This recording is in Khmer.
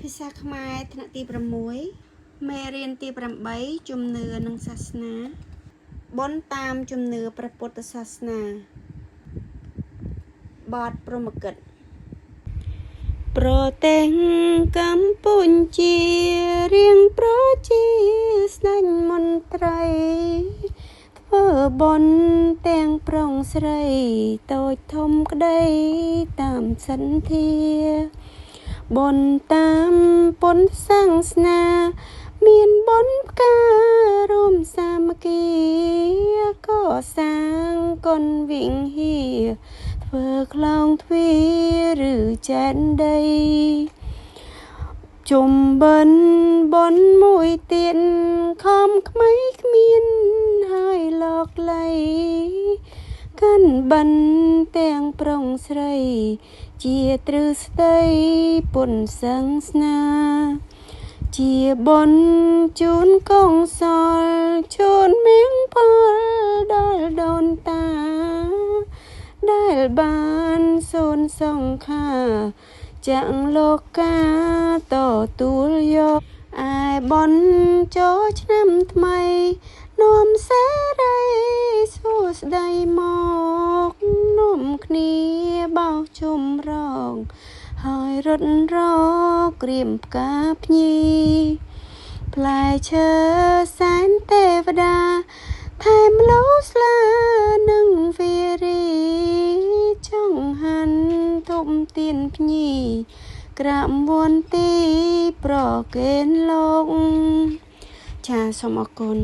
ភាសាខ្មែរថ្នាក់ទី6មេរៀនទី8ជំនឿនិងសាសនាបុណ្យតាមជំនឿព្រះពុទ្ធសាសនាបទព្រហ្មកិច្ចប្រទេសកម្ពុជារៀងប្រជាស្ដេចមន្ត្រីធ្វើបុណ្យទាំងប្រុងស្រីតូចធំក្ដីតាមសន្ធាបុណ្យតាមពុទ្ធសាសនាមានបុណ្យផ្ការួមសាមគ្គីកសាងគុណវិហារធ្វើខ្លោងទ្វារឬចែនដីជុំបិណ្ឌបុណ្យមួយទៀតខំក្មៃគ្មានហើយលោកលៃកាន់បិណ្ឌទាំងប្រុងស្រីជាទ្រឹស្ដីពុទ្ធសាសនាជាបុណ្យជូនកងសលជូនមៀងផលដល់ដូនតាដែលបានសូនសង្ខារចាក់លោកកាតទួលយកឯបុណ្យចូលឆ្នាំថ្មីនាំសេរីសួស្ដីមកនាំគ្នាបោះជុំរងហើយរត់រកក្រៀមផ្កាភ្ញីផ្លែឈើសែនទេវតាថែមលូស្លានិងវារីចង្ហាន់ធំទៀនភ្ញីក្រាបវន្ទីប្រគេនលោកចាសូមអរគុណ